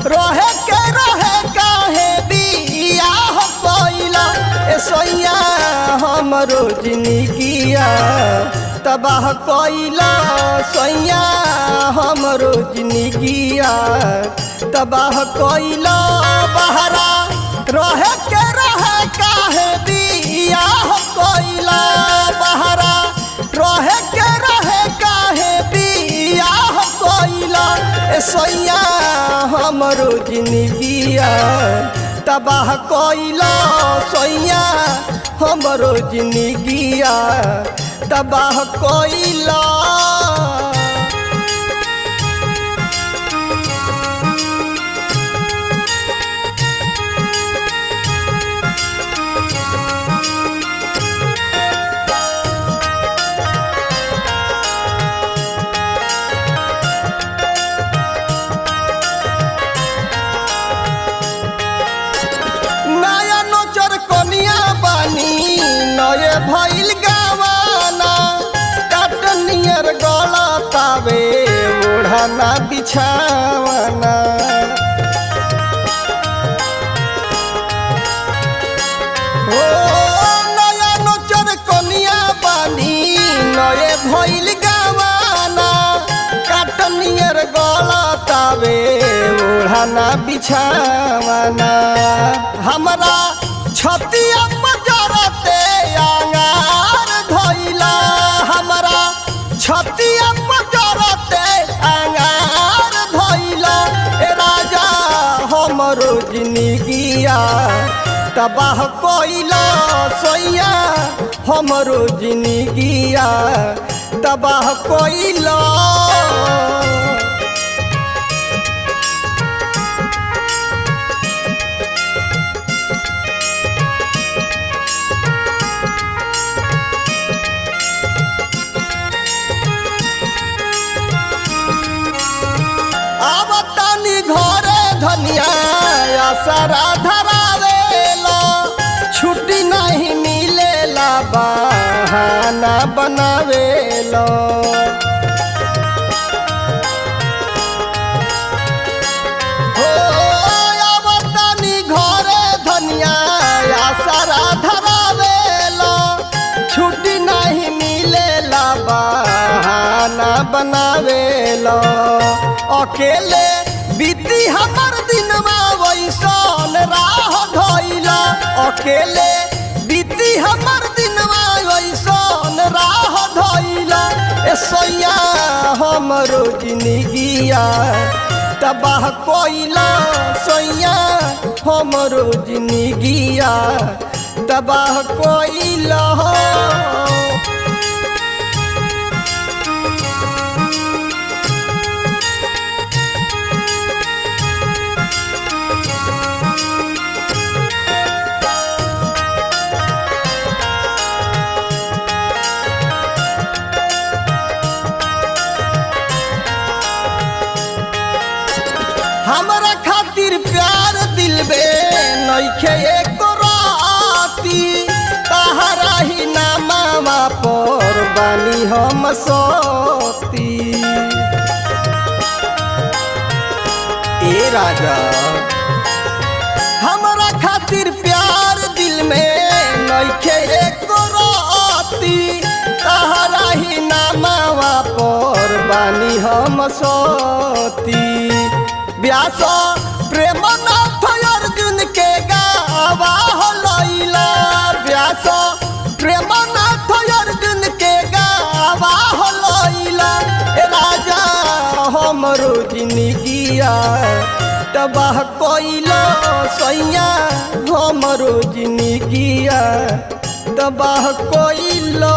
रहे काहे बियाह कइला ए सैया हमरो जिंदगिया तबाह कइला सैया हमरो जिंदगिया तबाह कइला बहरा रहे काहे बियाह कइला बहरा रहे काहे बियाह कइला ए सैया हमरो जिंदगिया तबाह कइला सैया हमरो जिंदगिया तबाह कइला। नये भइल गावाना काटनियर गलतावे ओढ़ाना बिछावाना हो नया नोचर कनिया बानी नये भइल गावाना काटनियर गलतावे ओढ़ाना बिछावाना हमरा छतिया मजरते आंगार धइला हमरा छतिया मजरते आंगार धइला ए राजा हमरो जिंदगिया तबाह कइला सैया हमरो जिंदगिया तबाह कइला। धनिया सारा धरावेला छुट्टी नहीं मिलेला बहाना बनावेला हो आवतानी घरे धनिया सारा धरावेला छुट्टी नहीं मिलेला बहाना बनावेला अकेले बीती हमर दिनवा वैसन राह धइला अकेले बीती हमर दिनवा वैसन राह धइला ए सैया हमरो जिंदगिया तबाह कइला सैया हमरो जिंदगिया तबाह कइला। हमरा खातिर प्यार दिलबे नइखे एको राती तहरा ही नामा पर बानी हम सती ए राजा हमरा खातिर प्यार दिल में नइखे एको राती तहरा ही नामा पर बानी हम सती व्यास प्रेमनाथ अर्जुन के गावा लैला व्यास प्रेमनाथ अर्जुन के गावा लैला ए राजा हमरो जिंदगिया तबाह कइला सैया हमरो जिंदगिया तबाह कइला।